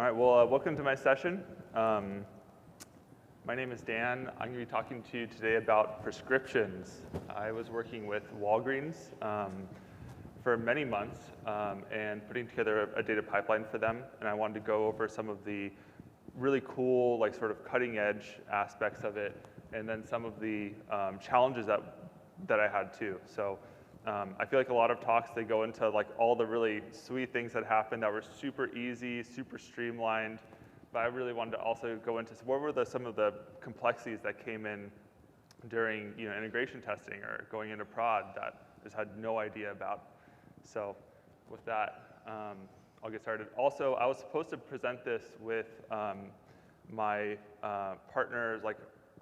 All right, well, welcome to my session. My name is Dan. I'm going to be talking to you today about prescriptions. I was working with Walgreens for many months and putting together a data pipeline for them, and I wanted to go over some of the really cool, like sort of cutting edge aspects of it, and then some of the challenges that I had too. So I feel like a lot of talks, they go into like all the really sweet things that happened that were super easy, super streamlined, but I really wanted to also go into what were some of the complexities that came in during integration testing or going into prod that I just had no idea about. So with that, I'll get started. Also, I was supposed to present this with my partner's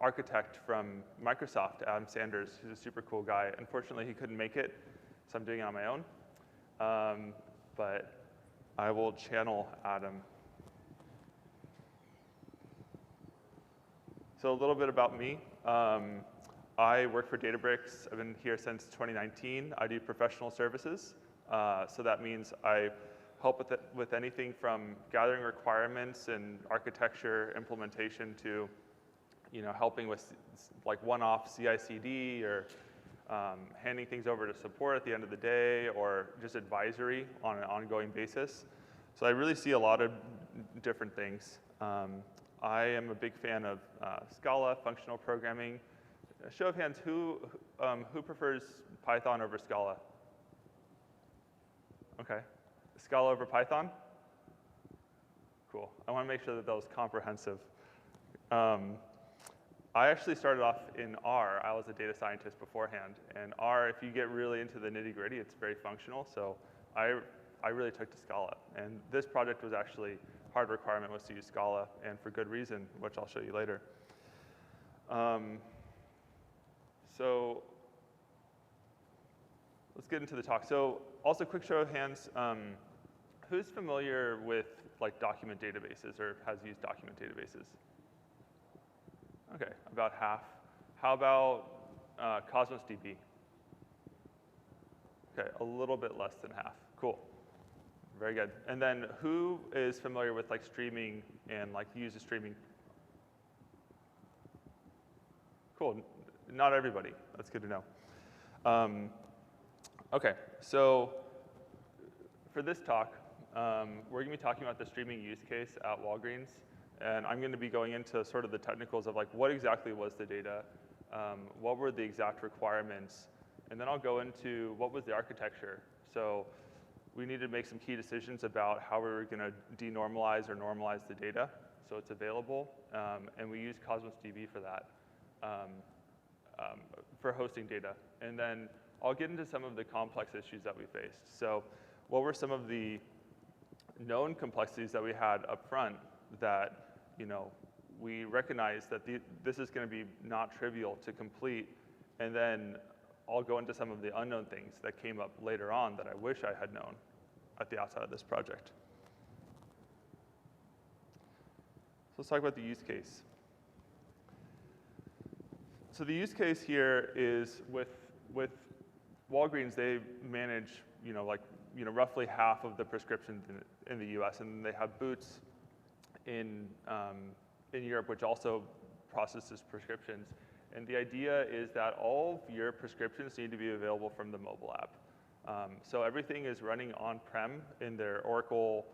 architect from Microsoft, Adam Sanders, who's a super cool guy. Unfortunately, he couldn't make it, so I'm doing it on my own. But I will channel Adam. So a little bit about me. I work for Databricks. I've been here since 2019. I do professional services. So that means I help with anything from gathering requirements and architecture implementation to helping with like one-off CI/CD or handing things over to support at the end of the day or just advisory on an ongoing basis. So I really see a lot of different things. I am a big fan of Scala, functional programming. A show of hands, who prefers Python over Scala? Okay. Scala over Python? Cool. I want to make sure that was comprehensive. I actually started off in R. I was a data scientist beforehand. And R, if you get really into the nitty-gritty, it's very functional. So I really took to Scala. And this project was actually, hard requirement was to use Scala, and for good reason, which I'll show you later. So let's get into the talk. So also, quick show of hands. Who's familiar with document databases or has used document databases? Okay, about half. How about CosmosDB? Okay, a little bit less than half. Cool. Very good. And then who is familiar with streaming and uses streaming? Cool. Not everybody. That's good to know. Okay, so for this talk, we're going to be talking about the streaming use case at Walgreens. And I'm going to be going into sort of the technicals of what exactly was the data, what were the exact requirements, and then I'll go into what was the architecture. So we needed to make some key decisions about how we were going to denormalize or normalize the data so it's available, and we use CosmosDB for that, for hosting data. And then I'll get into some of the complex issues that we faced. So what were some of the known complexities that we had up front that we recognize that this is going to be not trivial to complete, and then I'll go into some of the unknown things that came up later on that I wish I had known at the outside of this project. So let's talk about the use case. So the use case here is with Walgreens, they manage roughly half of the prescriptions in the US, and they have Boots in Europe, which also processes prescriptions. And the idea is that all of your prescriptions need to be available from the mobile app. So everything is running on-prem in their Oracle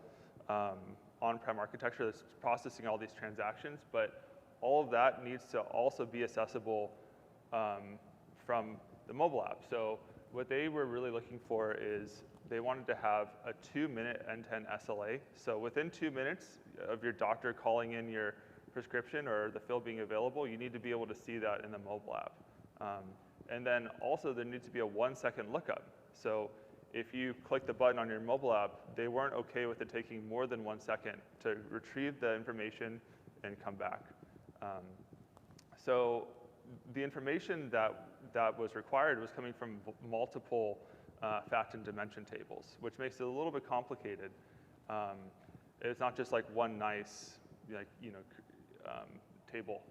on-prem architecture that's processing all these transactions, but all of that needs to also be accessible from the mobile app. So what they were really looking for is they wanted to have a 2-minute end-to-end SLA. So within 2 minutes of your doctor calling in your prescription or the fill being available, you need to be able to see that in the mobile app. And then also there needs to be a 1-second lookup. So if you click the button on your mobile app, they weren't okay with it taking more than 1 second to retrieve the information and come back. So the information that was required was coming from multiple fact and dimension tables, which makes it a little bit complicated. It's not just one nice table.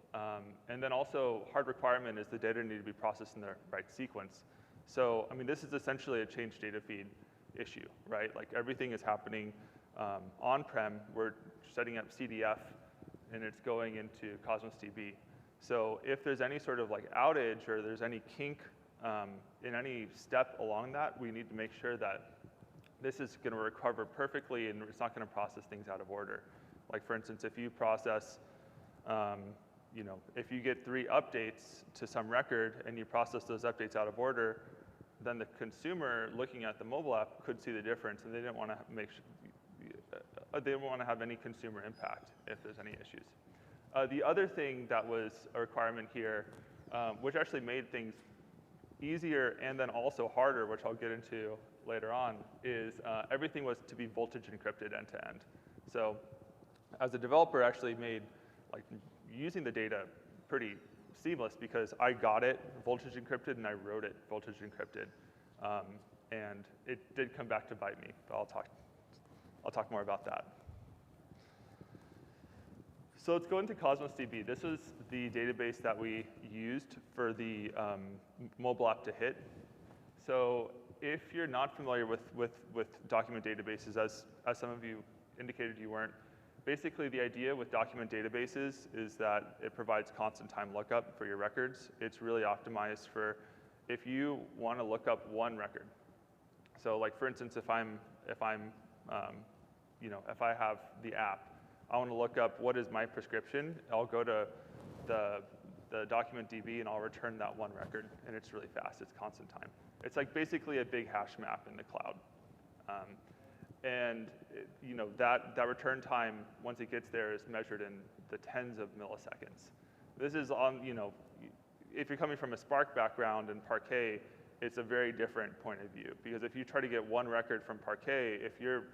And then also, hard requirement is the data need to be processed in the right sequence. So, I mean, this is essentially a change data feed issue, right? Everything is happening on-prem, we're setting up CDF, and it's going into CosmosDB. So if there's any sort of like outage or there's any kink in any step along that, we need to make sure that this is going to recover perfectly and it's not going to process things out of order. Like for instance, if you process, if you get 3 updates to some record and you process those updates out of order, then the consumer looking at the mobile app could see the difference, and they didn't want to they didn't want to have any consumer impact if there's any issues. The other thing that was a requirement here, which actually made things easier and then also harder, which I'll get into later on, is everything was to be voltage encrypted end to end. So as a developer, I actually made like using the data pretty seamless because I got it voltage encrypted and I wrote it voltage encrypted. And it did come back to bite me, but I'll talk more about that. So let's go into CosmosDB. This was the database that we used for the mobile app to hit. So if you're not familiar with document databases, as some of you indicated you weren't, basically the idea with document databases is that it provides constant time lookup for your records. It's really optimized for if you want to look up one record. So like for instance, if I have the app, I want to look up what is my prescription. I'll go to the document DB and I'll return that one record, and it's really fast. It's constant time. It's like basically a big hash map in the cloud. And that return time, once it gets there, is measured in the tens of milliseconds. This is on, if you're coming from a Spark background and Parquet, it's a very different point of view. Because if you try to get one record from Parquet, if your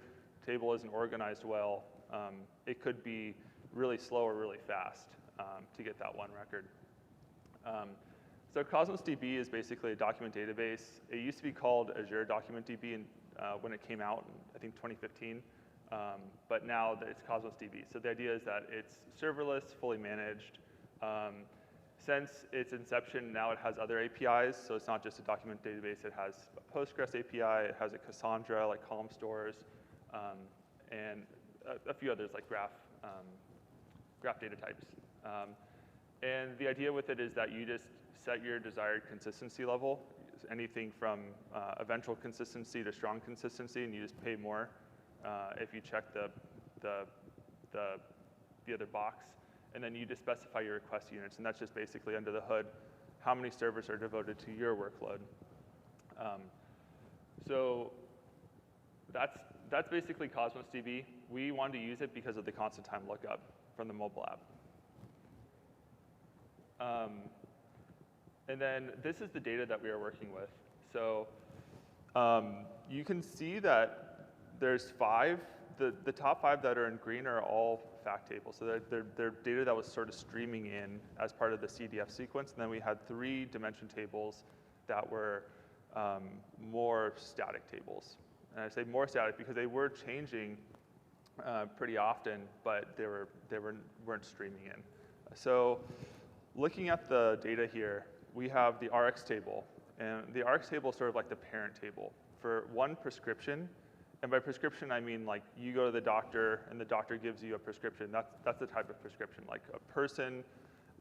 table isn't organized well, it could be really slow or really fast to get that one record. So CosmosDB is basically a document database. It used to be called Azure Document DB when it came out in, I think, 2015. But now it's CosmosDB. So the idea is that it's serverless, fully managed. Since its inception, now it has other APIs. So it's not just a document database. It has a Postgres API. It has a Cassandra, like column stores, and a few others like graph data types. And the idea with it is that you just set your desired consistency level, anything from eventual consistency to strong consistency, and you just pay more if you check the other box. And then you just specify your request units, and that's just basically under the hood how many servers are devoted to your workload. So that's basically CosmosDB. We wanted to use it because of the constant time lookup from the mobile app. And then this is the data that we are working with. So you can see that there's 5. The top 5 that are in green are all fact tables. So they're data that was sort of streaming in as part of the CDF sequence. And then we had 3 dimension tables that were more static tables. And I say more static because they were changing pretty often, but they weren't streaming in. So looking at the data here, we have the RX table. And the RX table is sort of like the parent table. For one prescription, and by prescription I mean like you go to the doctor and the doctor gives you a prescription. That's the type of prescription, like a person,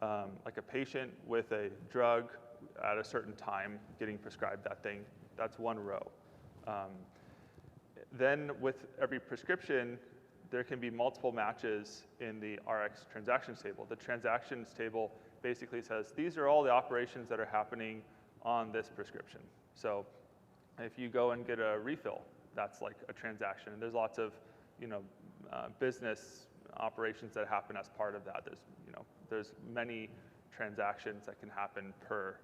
like a patient with a drug at a certain time getting prescribed that thing. That's one row. Then with every prescription, there can be multiple matches in the RX transactions table. The transactions table basically says, these are all the operations that are happening on this prescription. So if you go and get a refill, that's like a transaction. And there's lots of business operations that happen as part of that. There's many transactions that can happen per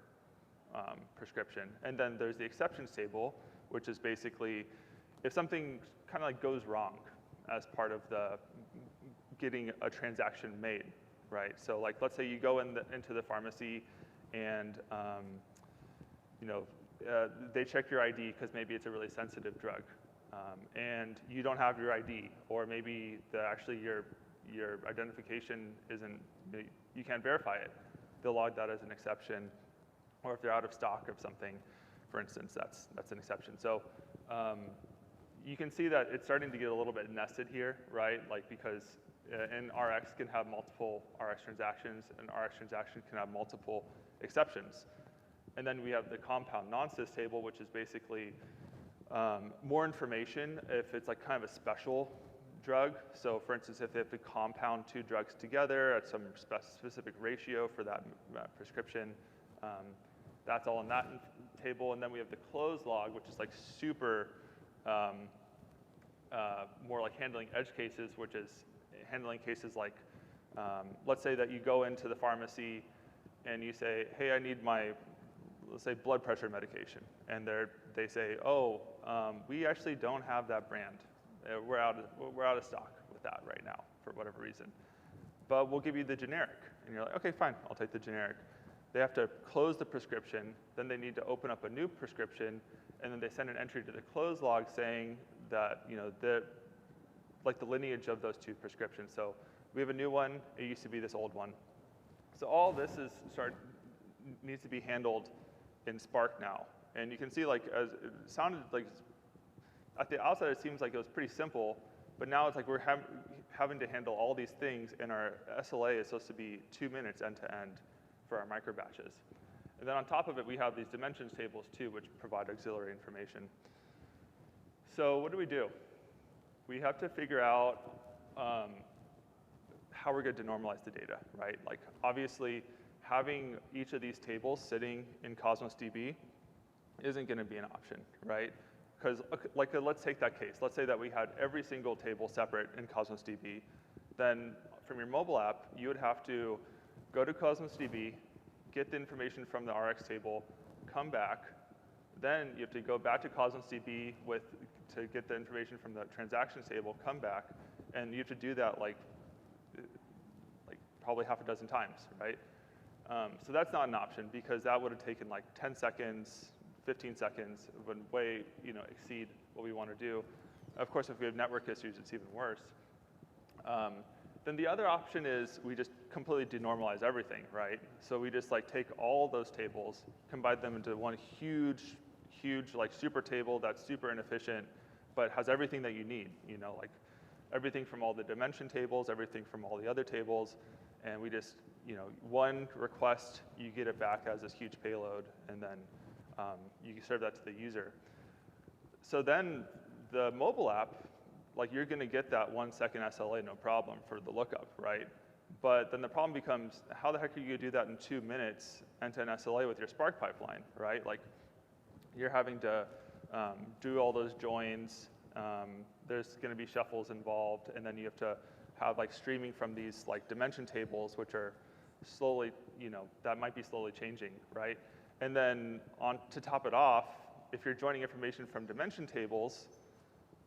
prescription. And then there's the exceptions table, which is basically if something kind of like goes wrong as part of the getting a transaction made, right? So like let's say you go into the pharmacy and they check your ID because maybe it's a really sensitive drug, and you don't have your ID, or maybe actually your identification isn't, you can't verify it. They'll log that as an exception, or if they're out of stock of something, for instance, that's an exception. So you can see that it's starting to get a little bit nested here, right? Like because an RX can have multiple RX transactions, and RX transaction can have multiple exceptions. And then we have the compound non-sys table, which is basically more information if it's like kind of a special drug. So for instance, if they have to compound two drugs together at some specific ratio for that prescription, that's all in that table. And then we have the close log, which is like super, more like handling edge cases, which is handling cases like, let's say that you go into the pharmacy and you say, hey, I need my, let's say, blood pressure medication. And they say, oh, we actually don't have that brand. We're out of stock with that right now for whatever reason. But we'll give you the generic. And you're like, okay, fine, I'll take the generic. They have to close the prescription, then they need to open up a new prescription, and then they send an entry to the close log saying that, you know, the lineage of those two prescriptions. So we have a new one, it used to be this old one. So all this needs to be handled in Spark now. And you can see, like, as it sounded like, at the outset it seems like it was pretty simple, but now it's like we're having to handle all these things, and our SLA is supposed to be 2 minutes end to end for our micro batches. And then on top of it, we have these dimensions tables too, which provide auxiliary information. So what do? We have to figure out how we're going to normalize the data, right? Like, obviously, having each of these tables sitting in CosmosDB isn't going to be an option, right? Because, like, let's take that case. Let's say that we had every single table separate in CosmosDB. Then from your mobile app, you would have to go to CosmosDB, get the information from the RX table, come back. Then you have to go back to CosmosDB to get the information from the transactions table, come back, and you have to do that like probably half a dozen times, right? So that's not an option because that would have taken like 10 seconds, 15 seconds, would way exceed what we want to do. Of course, if we have network issues, it's even worse. Then the other option is we just completely denormalize everything, right? So we just like take all those tables, combine them into one huge like super table that's super inefficient, but has everything that you need, like everything from all the dimension tables, everything from all the other tables, and we just, one request, you get it back as this huge payload, and then you can serve that to the user. So then the mobile app, like you're going to get that 1 second SLA, no problem, for the lookup, right? But then the problem becomes, how the heck are you going to do that in 2 minutes end-to-end SLA with your Spark pipeline, right? Like, you're having to do all those joins. There's going to be shuffles involved, and then you have to have like streaming from these like dimension tables, which are slowly, that might be slowly changing, right? And then to top it off, if you're joining information from dimension tables,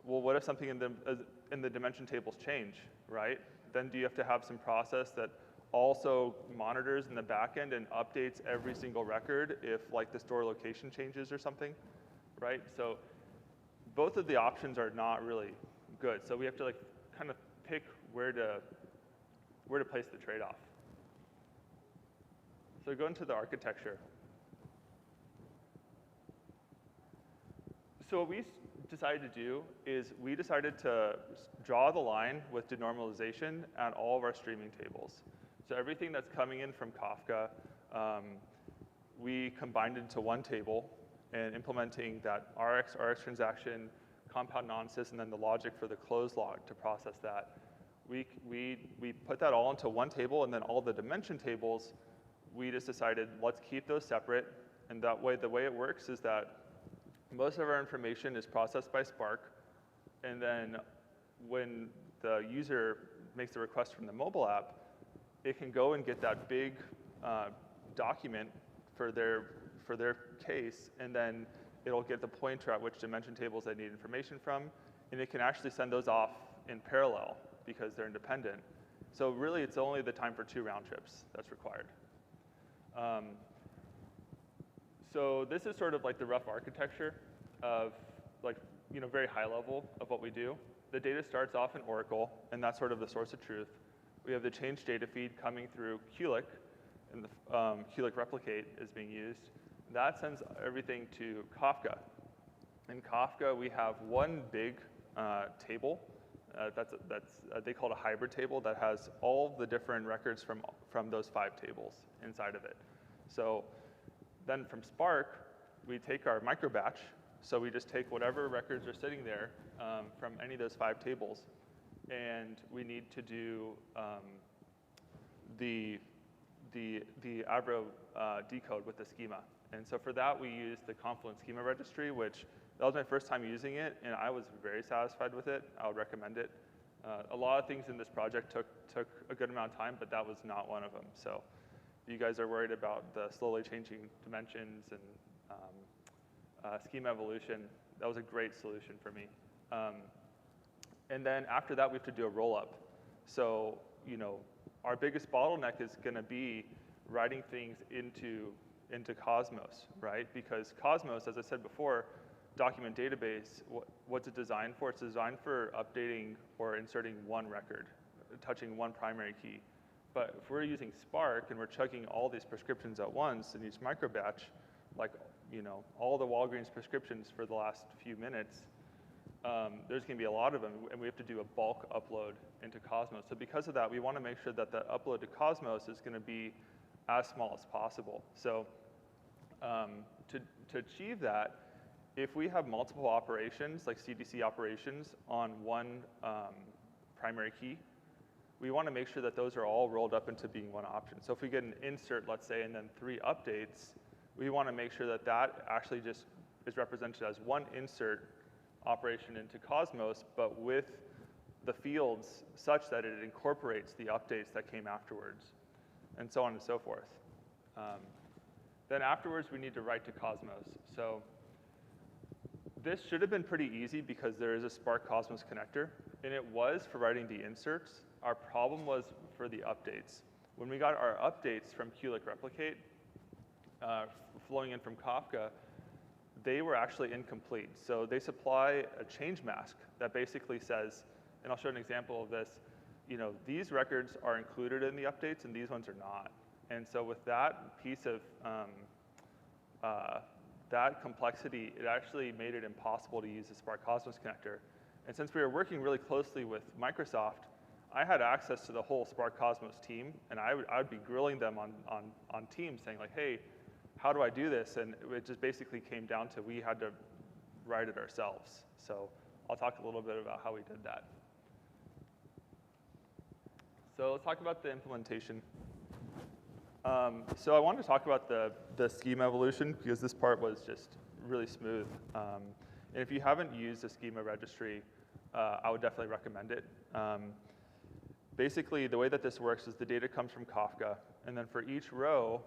well, what if something in the dimension tables change, right? Then do you have to have some process that also monitors in the back end and updates every single record if like the store location changes or something, right? So both of the options are not really good. So we have to like kind of pick where to place the trade-off. So go into the architecture. So what we decided to do is we decided to draw the line with denormalization at all of our streaming tables. So everything that's coming in from Kafka, we combined into one table and implementing that RX transaction, compound non-sys, and then the logic for the close log to process that. We put that all into one table, and then all the dimension tables, we just decided let's keep those separate. And that way, the way it works is that most of our information is processed by Spark, and then when the user makes a request from the mobile app, it can go and get that big document for their case, and then it'll get the pointer at which dimension tables they need information from, and it can actually send those off in parallel because they're independent. So really, it's only the time for 2 round trips that's required. So this is sort of like the rough architecture of like, very high level of what we do. The data starts off in Oracle, and that's sort of the source of truth. We have the change data feed coming through Qulic, and the Qulic replicate is being used. That sends everything to Kafka. In Kafka, we have one big table. They call it a hybrid table that has all the different records from those 5 tables inside of it. So then from Spark, we take our micro batch. So we just take whatever records are sitting there from any of those 5 tables, and we need to do the Avro decode with the schema. And so for that, we use the Confluent Schema Registry, which that was my first time using it, and I was very satisfied with it. I would recommend it. A lot of things in this project took a good amount of time, but that was not one of them. So if you guys are worried about the slowly changing dimensions and schema evolution, that was a great solution for me. And then after that, we have to do a rollup. So, our biggest bottleneck is going to be writing things into Cosmos, right? Because Cosmos, as I said before, document database, what's it designed for? It's designed for updating or inserting one record, touching one primary key. But if we're using Spark and we're checking all these prescriptions at once in each micro batch, like all the Walgreens prescriptions for the last few minutes, there's going to be a lot of them, and we have to do a bulk upload into Cosmos. So because of that, we want to make sure that the upload to Cosmos is going to be as small as possible. So to achieve that, if we have multiple operations, like CDC operations, on one primary key, we want to make sure that those are all rolled up into being one option. So if we get an insert, let's say, and then 3 updates, we want to make sure that that actually just is represented as one insert operation into Cosmos, but with the fields such that it incorporates the updates that came afterwards, and so on and so forth. Then afterwards, we need to write to Cosmos. So this should have been pretty easy because there is a Spark Cosmos connector, and it was for writing the inserts. Our problem was for the updates. When we got our updates from Kulik Replicate, flowing in from Kafka, they were actually incomplete. So they supply a change mask that basically says, and I'll show an example of this, these records are included in the updates and these ones are not. And so with that piece of that complexity, it actually made it impossible to use the Spark Cosmos connector. And since we were working really closely with Microsoft, I had access to the whole Spark Cosmos team, and I would be grilling them on Teams saying like, hey, how do I do this? And it just basically came down to we had to write it ourselves. So I'll talk a little bit about how we did that. So let's talk about the implementation. So I wanted to talk about the schema evolution because this part was just really smooth. And if you haven't used the schema registry, I would definitely recommend it. Basically, the way that this works is the data comes from Kafka, and then for each row,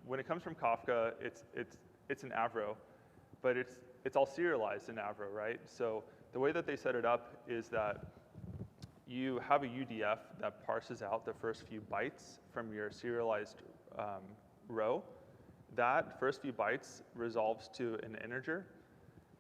when it comes from Kafka, it's an Avro, but it's all serialized in Avro, right? So the way that they set it up is that you have a UDF that parses out the first few bytes from your serialized row. That first few bytes resolves to an integer,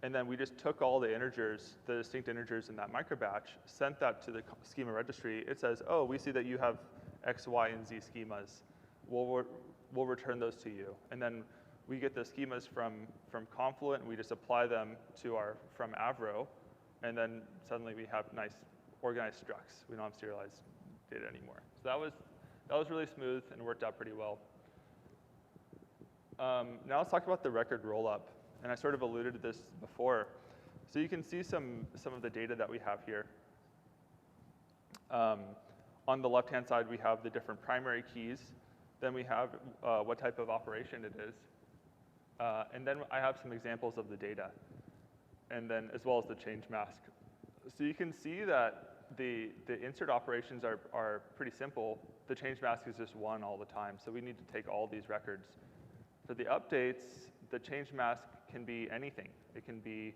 and then we just took all the integers, the distinct integers in that microbatch, sent that to the schema registry. It says, oh, we see that you have X, Y, and Z schemas. We'll return those to you. And then we get the schemas from Confluent, and we just apply them to from Avro, and then suddenly we have nice organized structs. We don't have serialized data anymore. So that was really smooth and worked out pretty well. Now let's talk about the record rollup. And I sort of alluded to this before. So you can see some of the data that we have here. On the left-hand side, we have the different primary keys. Then we have what type of operation it is. And then I have some examples of the data, and then as well as the change mask. So you can see that the insert operations are pretty simple. The change mask is just 1 all the time, so we need to take all these records. For the updates, the change mask can be anything. It can be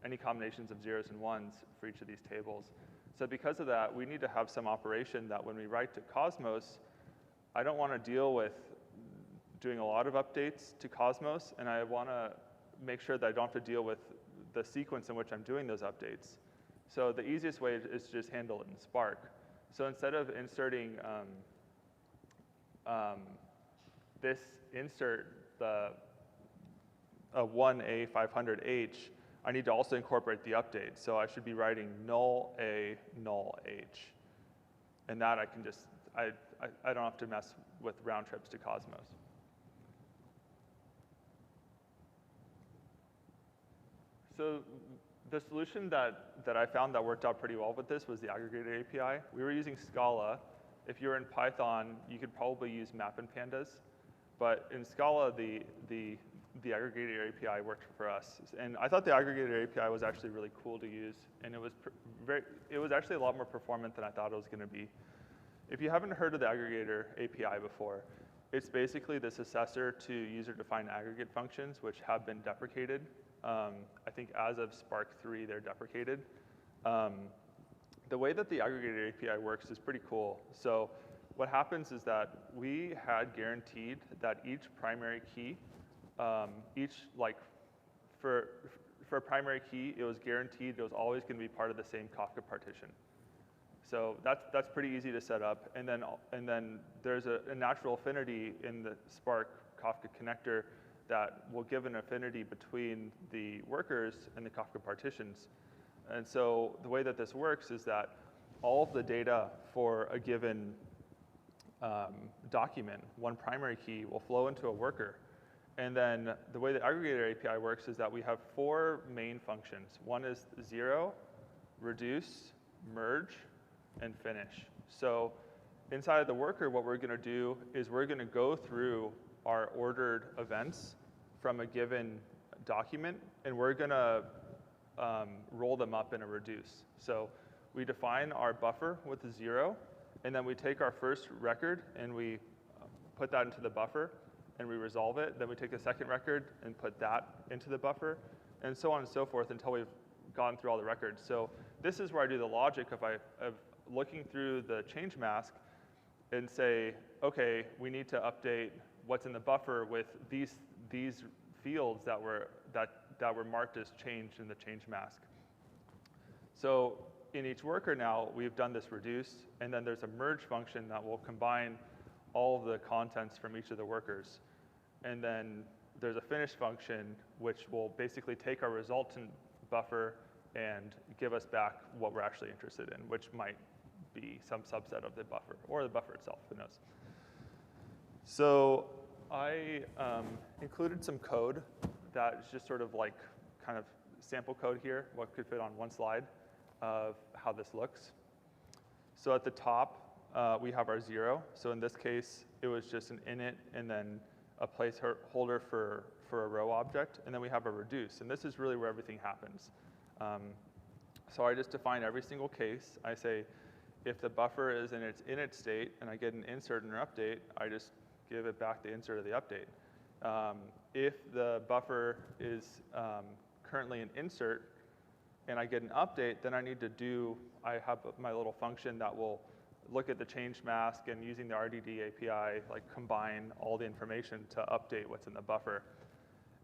any combinations of 0s and 1s for each of these tables. So because of that, we need to have some operation that when we write to Cosmos, I don't want to deal with doing a lot of updates to Cosmos, and I want to make sure that I don't have to deal with the sequence in which I'm doing those updates. So the easiest way is to just handle it in Spark. So instead of inserting this insert, the 1A500H, I need to also incorporate the update. So I should be writing null A, null H. And that I can just, I don't have to mess with round trips to Cosmos. So the solution that I found that worked out pretty well with this was the Aggregator API. We were using Scala. If you're in Python, you could probably use map and pandas. But in Scala, the Aggregator API worked for us. And I thought the Aggregator API was actually really cool to use. And it was actually a lot more performant than I thought it was going to be. If you haven't heard of the Aggregator API before, it's basically the successor to user-defined aggregate functions, which have been deprecated. I think as of Spark 3, they're deprecated. The way that the Aggregator API works is pretty cool. So what happens is that we had guaranteed that each primary key, for a primary key, it was guaranteed it was always going to be part of the same Kafka partition. So that's pretty easy to set up. And then there's a natural affinity in the Spark Kafka connector that will give an affinity between the workers and the Kafka partitions. And so the way that this works is that all of the data for a given document, one primary key, will flow into a worker. And then the way the Aggregator API works is that we have 4 main functions. One is 0, reduce, merge, and finish. So inside of the worker, what we're going to do is we're going to go through our ordered events from a given document, and we're going to roll them up in a reduce. So we define our buffer with a 0, and then we take our first record and we put that into the buffer and we resolve it. Then we take the second record and put that into the buffer, and so on and so forth until we've gone through all the records. So this is where I do the logic of looking through the change mask and say, okay, we need to update what's in the buffer with these fields that were marked as changed in the change mask. So in each worker now, we've done this reduce, and then there's a merge function that will combine all of the contents from each of the workers. And then there's a finish function which will basically take our resultant buffer and give us back what we're actually interested in, which might be some subset of the buffer, or the buffer itself, who knows. So I included some code that is just sort of like kind of sample code here, what could fit on one slide of how this looks. So at the top, we have our 0. So in this case, it was just an init and then a placeholder for a row object. And then we have a reduce. And this is really where everything happens. So I just define every single case. I say, if the buffer is in its init state and I get an insert and an update, I just give it back the insert or the update. If the buffer is currently an insert and I get an update, then I have my little function that will look at the change mask and using the RDD API, like combine all the information to update what's in the buffer.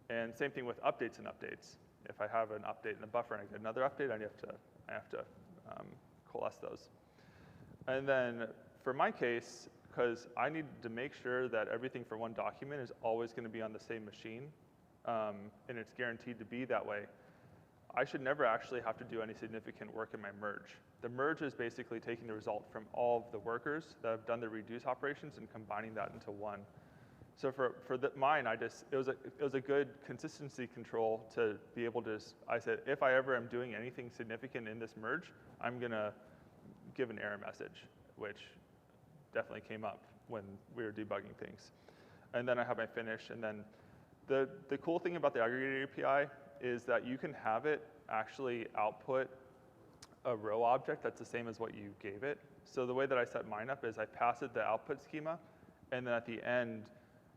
And same thing with updates and updates. If I have an update in the buffer and I get another update, I have to coalesce those. And then for my case, because I need to make sure that everything for one document is always going to be on the same machine, and it's guaranteed to be that way, I should never actually have to do any significant work in my merge. The merge is basically taking the result from all of the workers that have done the reduce operations and combining that into one. So for mine, it was a good consistency control to be able to, I said, if I ever am doing anything significant in this merge, I'm going to give an error message, which definitely came up when we were debugging things. And then I have my finish. And then the cool thing about the Aggregator API is that you can have it actually output a row object that's the same as what you gave it. So the way that I set mine up is I pass it the output schema, and then at the end,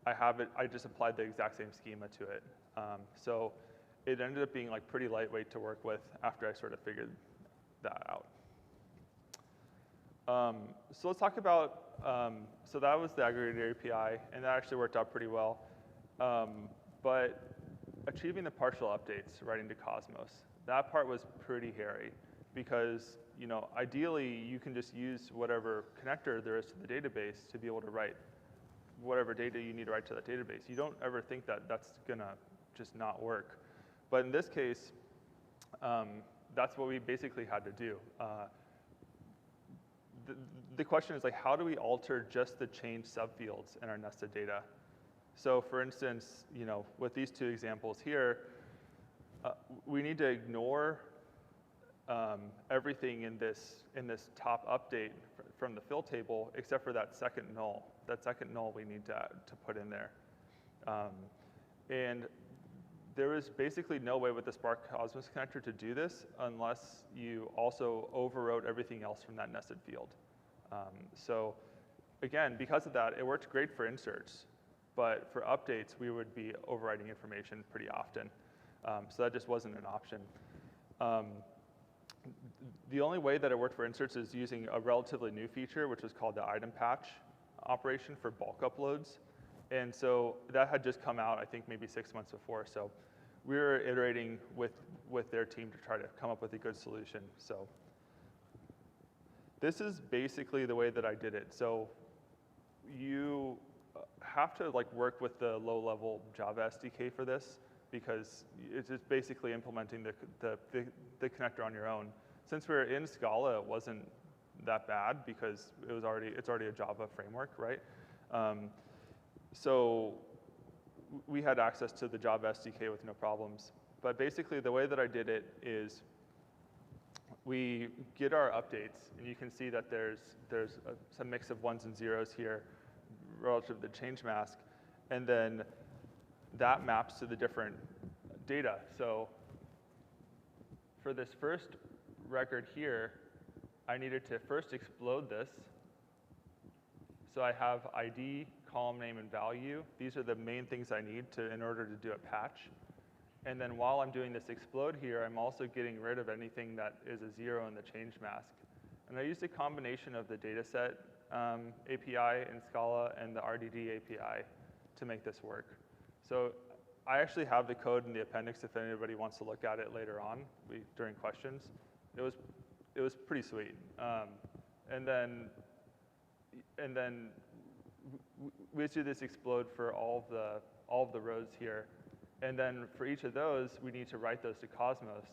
I just applied the exact same schema to it. So it ended up being like pretty lightweight to work with after I sort of figured that out. So let's talk about, so that was the Aggregator API, and that actually worked out pretty well. But achieving the partial updates, writing to Cosmos, that part was pretty hairy because, ideally you can just use whatever connector there is to the database to be able to write whatever data you need to write to that database. You don't ever think that that's gonna just not work. But in this case, That's what we basically had to do. The question is, like, how do we alter just the change subfields in our nested data? So for instance, with these two examples here, we need to ignore everything in this top update from the fill table except for that second null. That second null we need to put in there. And there is basically no way with the Spark Cosmos connector to do this unless you also overwrote everything else from that nested field. So again, because of that, it worked great for inserts. But for updates, we would be overwriting information pretty often. So that just wasn't an option. The only way that it worked for inserts is using a relatively new feature, which was called the item patch operation for bulk uploads. And so that had just come out, I think, maybe 6 months before. So we were iterating with their team to try to come up with a good solution. So this is basically the way that I did it. So you have to work with the low-level Java SDK for this because it's just basically implementing the connector on your own. Since we're in Scala, it wasn't that bad because it's already a Java framework, right? So we had access to the Java SDK with no problems. But basically, the way that I did it is we get our updates, and you can see that there's some mix of ones and zeros here relative to the change mask, and then that maps to the different data. So for this first record here, I needed to first explode this. So I have ID, column name, and value. These are the main things I need in order to do a patch. And then while I'm doing this explode here, I'm also getting rid of anything that is a zero in the change mask. And I used a combination of the dataset API in Scala and the RDD API to make this work. So I actually have the code in the appendix if anybody wants to look at it later on during questions. It was pretty sweet. And then we do this explode for all of the rows here. And then for each of those, we need to write those to Cosmos.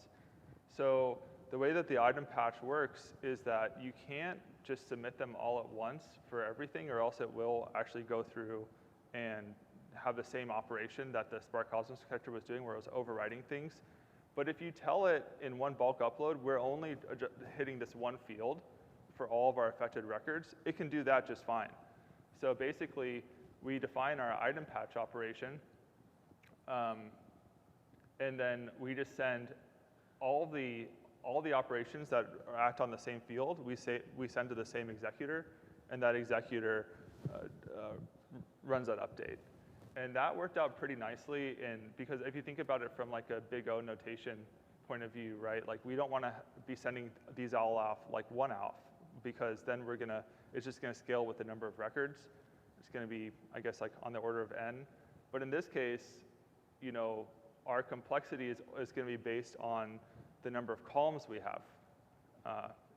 So the way that the item patch works is that you can't just submit them all at once for everything, or else it will actually go through and have the same operation that the Spark Cosmos connector was doing, where it was overwriting things. But if you tell it in one bulk upload, we're only hitting this one field for all of our affected records, it can do that just fine. So basically, we define our item patch operation, and then we just send all the operations that act on the same field, we send to the same executor, and that executor runs that update. And that worked out pretty nicely, because if you think about it from a big O notation point of view, right? We don't want to be sending these all off one off, because then it's just gonna scale with the number of records. It's gonna be, I guess, on the order of n. But in this case, our complexity is gonna be based on the number of columns we have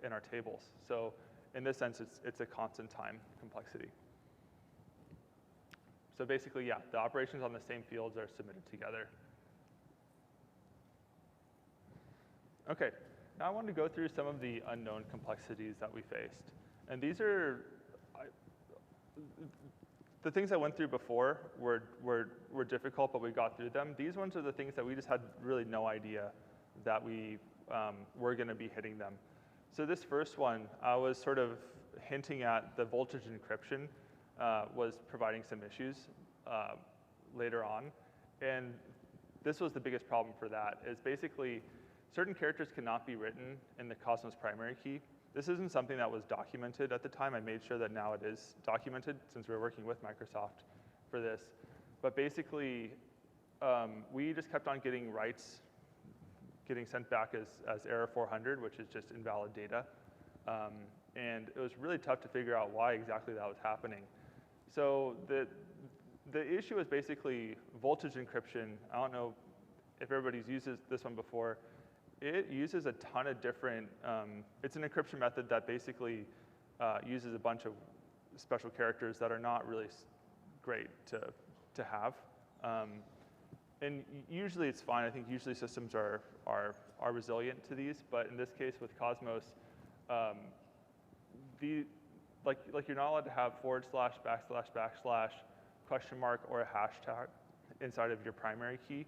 in our tables. So in this sense, it's a constant time complexity. So basically, yeah, the operations on the same fields are submitted together. OK, now I want to go through some of the unknown complexities that we faced. And these are, the things I went through before were difficult, but we got through them. These ones are the things that we just had really no idea that we were going to be hitting them. So this first one, I was sort of hinting at the voltage encryption was providing some issues later on. And this was the biggest problem for that, is basically certain characters cannot be written in the Cosmos primary key. This isn't something that was documented at the time. I made sure that now it is documented, since we're working with Microsoft for this. But basically, we just kept on getting writes getting sent back as error 400, which is just invalid data. And it was really tough to figure out why exactly that was happening. So the issue is basically voltage encryption. I don't know if everybody's used this one before. It uses a ton of different, it's an encryption method that basically uses a bunch of special characters that are not really great to have. And usually it's fine. I think usually systems are resilient to these, but in this case with Cosmos, like you're not allowed to have // question mark or a hashtag inside of your primary key.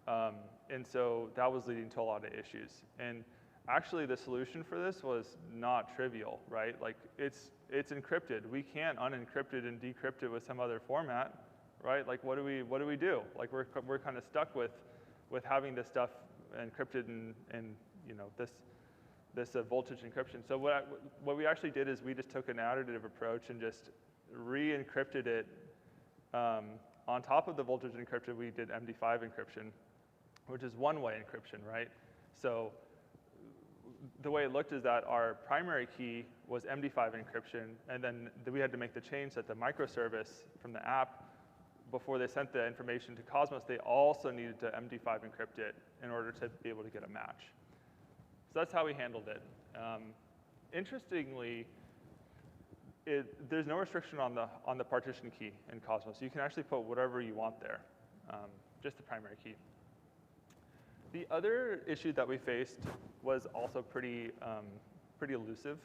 And so that was leading to a lot of issues. And actually the solution for this was not trivial, right? Like it's encrypted. We can't unencrypt it and decrypt it with some other format, right? Like what do we do? Like we're kind of stuck with having this stuff encrypted and you know this voltage encryption. So what we actually did is we just took an additive approach and just re-encrypted it. On top of the voltage encryption, we did MD5 encryption, which is one-way encryption, right? So the way it looked is that our primary key was MD5 encryption, and then we had to make the change that the microservice from the app, before they sent the information to Cosmos, they also needed to MD5 encrypt it in order to be able to get a match. So that's how we handled it. Interestingly, there's no restriction on the partition key in Cosmos. You can actually put whatever you want there, just the primary key. The other issue that we faced was also pretty elusive.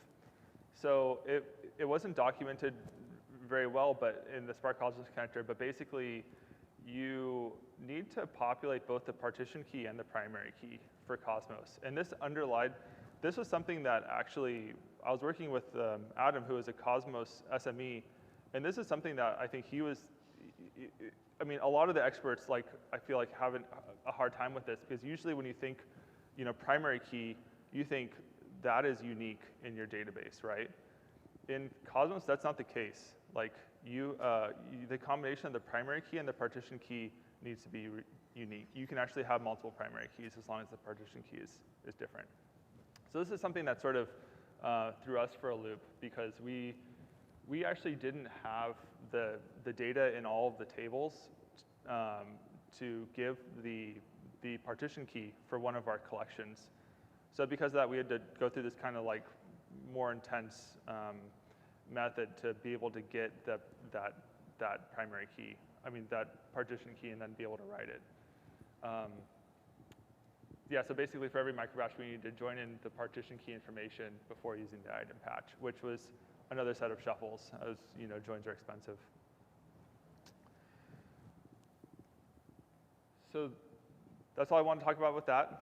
So it wasn't documented very well, but in the Spark Cosmos connector. But basically, you need to populate both the partition key and the primary key for Cosmos. And this was something that actually, I was working with Adam, who is a Cosmos SME, and this is something that I think he was, I mean, a lot of the experts, like, I feel like have a hard time with this, because usually when you think, you know, primary key, you think that is unique in your database, right? In Cosmos, that's not the case. Like, the combination of the primary key and the partition key needs to be unique. You can actually have multiple primary keys as long as the partition key is different. So this is something that sort of threw us for a loop, because we actually didn't have the data in all of the tables to give the partition key for one of our collections. So because of that, we had to go through this kind of like more intense method to be able to get that primary key, that partition key, and then be able to write it. Yeah, so basically for every microbatch, we need to join in the partition key information before using the item patch, which was another set of shuffles, as you know, joins are expensive. So that's all I want to talk about with that.